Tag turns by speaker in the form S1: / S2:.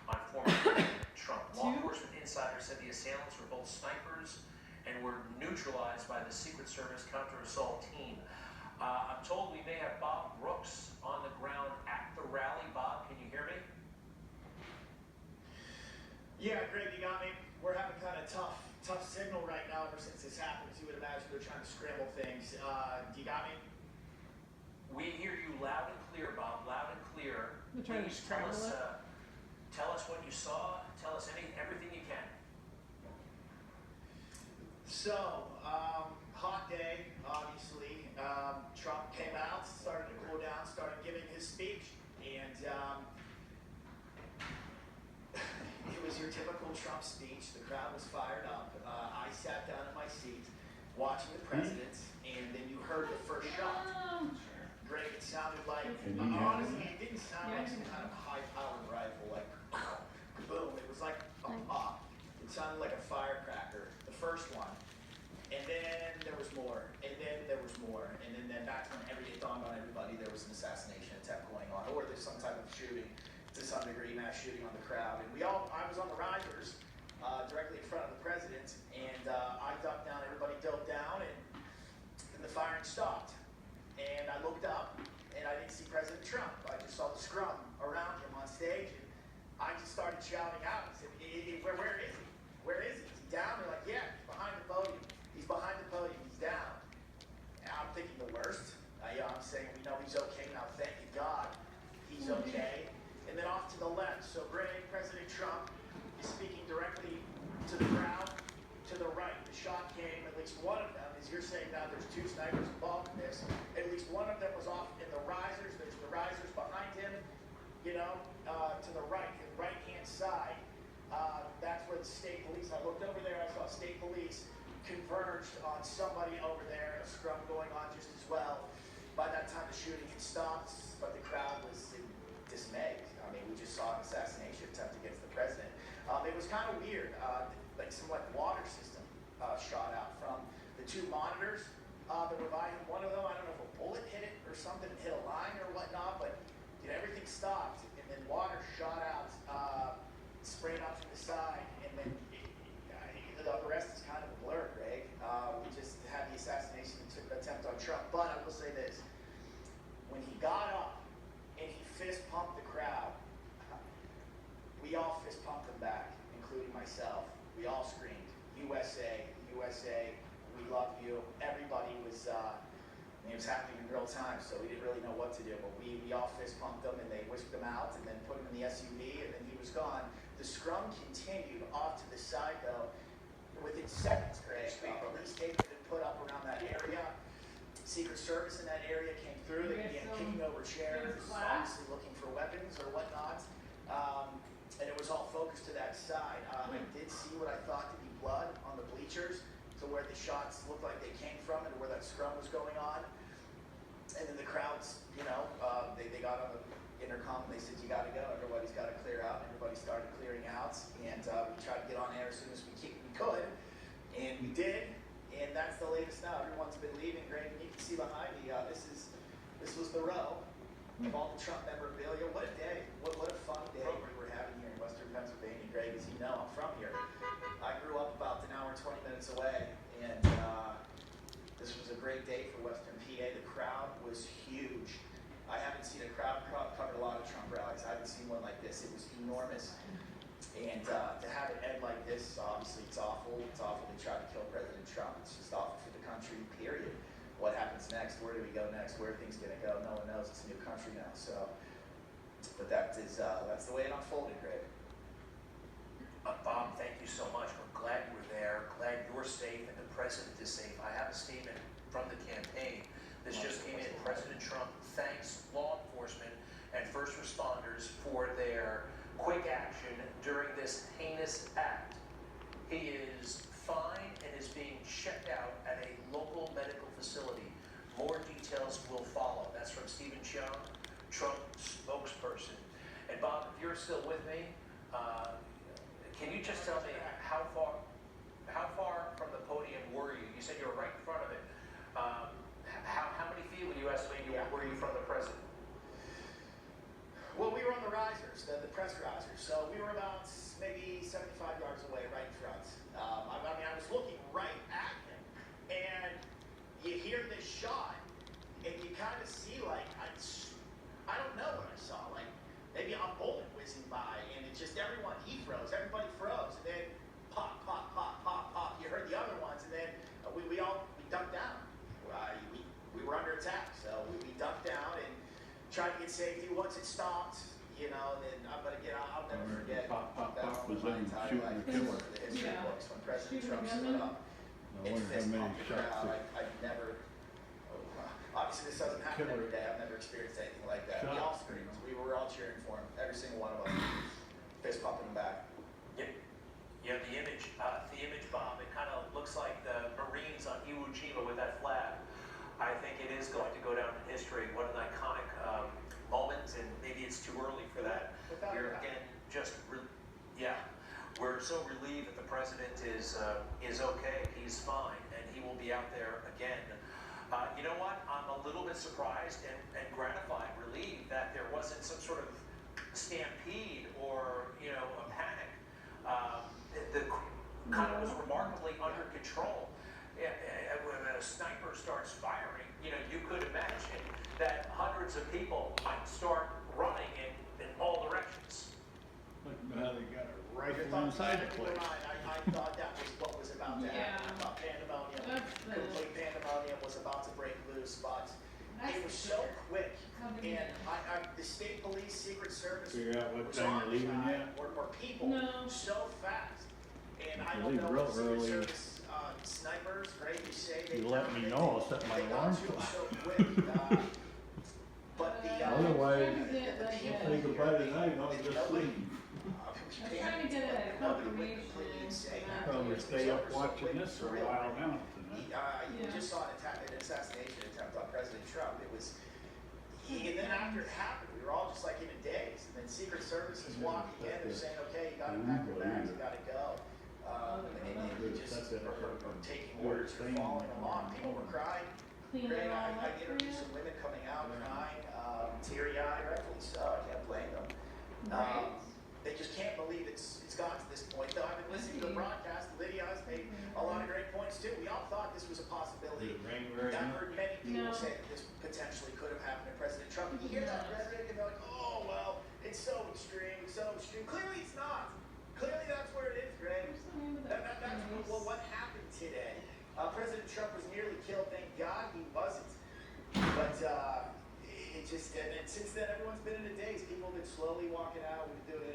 S1: on former President Trump. Law enforcement insiders said the assailants were both snipers and were neutralized by the Secret Service counter-assault team. I'm told we may have Bob Brooks on the ground at the rally. Bob, can you hear me?
S2: Yeah, Greg, you got me. We're having kind of tough signal right now ever since this happened. As you would imagine, they're trying to scramble things. Do you got me?
S1: We hear you loud and clear, Bob, loud and clear.
S3: They're trying to
S1: Please
S3: scramble it?
S1: tell us what you saw. Tell us everything you can.
S2: So, hot day, obviously. Trump came out, started to cool down, started giving his speech, and it was your typical Trump speech. The crowd was fired up. I sat down in my seat watching the president, and then you heard the first shot. Greg, it sounded like, honestly, it didn't sound like some kind of high-powered rifle, like boom. It was like a pop. It sounded like a firecracker, the first one. And then there was more, and then there was more, and then that's when it dawned on everybody there was an assassination attempt going on, or there's some type of shooting, to some degree, mass shooting on the crowd. And I was on the risers, directly in front of the president, and I ducked down, everybody dove down, and the firing stopped. And I looked up, and I didn't see President Trump. I just saw the scrum around him on stage, and I just started shouting out. I said, where is he? Where is he? Is he down? They're like, yeah, he's behind the podium. He's behind the podium. He's down. And I'm thinking the worst. I'm saying, we know he's okay now. Thank you, God. He's okay. And then off to the left. So President Trump is speaking directly to the crowd. To the right, the shot came. At least one of them, as you're saying now, there's two snipers involved in this. At least one of them was off in the risers. There's the risers behind him. To the right-hand side. That's where the state police. I looked over there. I saw state police converged on somebody over there. A scrum going on just as well. By that time, the shooting had stopped, but the crowd was in dismay. I mean, we just saw an assassination attempt against the president. It was kind of weird. Like some water system shot out from the two monitors that were by him. One of them, I don't know if a bullet hit it or something, hit a line or whatnot, but everything stopped, and then water shot out, sprayed out from the side, and then the rest is kind of a blur, Greg. We just had the assassination attempt on Trump, but I will say this. When he got up and he fist pumped the crowd, we all fist pumped him back, including myself. We all screamed, USA, USA, we love you. Everybody was, it was happening in real time, so we didn't really know what to do, but we all fist pumped him, and they whisked him out, and then put him in the SUV, and then he was gone. The scrum continued off to the side, though, within seconds, Greg. Police tape had been put up around that area. Secret Service in that area came through. They began kicking over chairs, obviously looking for weapons or whatnot. And it was all focused to that side. I did see what I thought to be blood on the bleachers, to where the shots looked like they came from and where that scrum was going on. And then the crowds, they got on the intercom and they said, you got to go. Everybody's got to clear out. Everybody started clearing out. And we tried to get on air as soon as we could. And we did. And that's the latest now. Everyone's been leaving, Greg. And you can see behind me, this was the row of all the Trump memorabilia. What a day. What a fun day we were having here in Western Pennsylvania, Greg. As you know, I'm from here. I grew up about an hour and 20 minutes away. And this was a great day for Western PA. The crowd was huge. I haven't seen a crowd cover a lot of Trump rallies. I haven't seen one like this. It was enormous. And to have it end like this, obviously it's awful. It's awful they tried to kill President Trump. It's just awful for the country, period. What happens next? Where do we go next? Where are things going to go? No one knows. It's a new country now. So, but that's the way it unfolded, Greg.
S1: Bob, thank you so much. We're glad you were there. Glad you're safe and the president is safe. I have a statement from the campaign. This just came in. President Trump thanks law enforcement and first responders for their quick action during this heinous act. He is fine and is being checked out at a local medical facility. More details will follow. That's from Stephen Chung, Trump spokesperson. And Bob, if you're still with me, can you just tell me how far from the podium were you? You said you were right in front of it. How many feet would you estimate were you from the president?
S2: Well, we were on the risers, the press risers. So trying to get safety. Once it stopped, you know, then but again, I'll never forget
S3: Pop
S2: that
S3: was
S2: moment in
S3: them
S2: my entire
S3: shooting
S2: life.
S3: the killer.
S2: For the history
S4: Yeah.
S2: books when President
S4: Shooting
S2: Trump
S4: a
S2: stood
S4: gunman.
S2: up
S3: I
S2: and
S3: wonder how
S2: fist
S3: many
S2: pumped the
S3: shots
S2: crowd. I've never. Obviously, this doesn't happen
S3: Killer.
S2: every day. I've never experienced anything like that. We
S3: Shot.
S2: all screamed. We were all cheering for him. Every single one of us. Fist pumping him back.
S1: Yeah, the image bomb, it kind of looks like the Marines on Iwo Jima with that flag. I think it is going to go down in history. What an iconic moment, and maybe it's too early for that.
S2: Without
S1: We're
S2: a doubt.
S1: again we're so relieved that the president is okay. He's fine, and he will be out there again. You know what? I'm a little bit surprised and gratified, relieved that there wasn't some sort of stampede or a panic. The kind of was remarkably under control. When a sniper starts firing, you could imagine that hundreds of people might start running in all directions.
S3: Look how they got a
S2: Your
S3: rifle
S2: thoughts
S3: inside the
S2: exactly
S3: place.
S2: right. I thought that was what was about to happen. I thought pandemonium, complete pandemonium was about to break loose, but it was so quick. And the state police, Secret Service,
S3: Figure out what
S2: was
S3: time
S2: on
S3: you're leaving
S2: the
S3: yet?
S2: or people
S4: No.
S2: so fast. And I
S3: You
S2: don't
S3: leave
S2: know
S3: real
S2: if Secret
S3: early.
S2: Service snipers, right? You say they
S3: You let me know, I'll set my
S2: they got
S3: alarm
S2: to him
S3: clock.
S2: so quick. But the
S3: Otherwise,
S2: the
S3: I'll
S2: people
S3: say goodbye
S2: here,
S3: tonight, I'll just sleep.
S4: I'm trying to get a confirmation.
S3: Probably stay up watching this for a while now tonight.
S2: You just saw an assassination attempt on President Trump. It was, and then after it happened, we were all just like in a daze. And then Secret Service is walking in, they're saying, okay, you gotta pack your bags, you gotta go. And you just are taking orders, you're following along. People were crying.
S4: Clean
S2: Greg,
S4: it all
S2: I
S4: up for
S2: interviewed
S4: you.
S2: some women coming out crying, teary-eyed, rightfully so, I can't blame them.
S4: Right.
S2: They just can't believe it's gotten to this point. Though I've been listening to the broadcast, Lydia has made a lot of great points too. We all thought this was a possibility.
S3: Did it rain very
S2: I've
S3: much?
S2: heard many people
S4: No.
S2: say that this potentially could have happened to President Trump. And you hear that rhetoric and they're like, oh, well, it's so extreme, so extreme. Clearly it's not. Clearly that's where it is, Greg. That's what happened today. President Trump was nearly killed. Thank God he wasn't. But it just, and since then everyone's been in a daze. People have been slowly walking out. We've been doing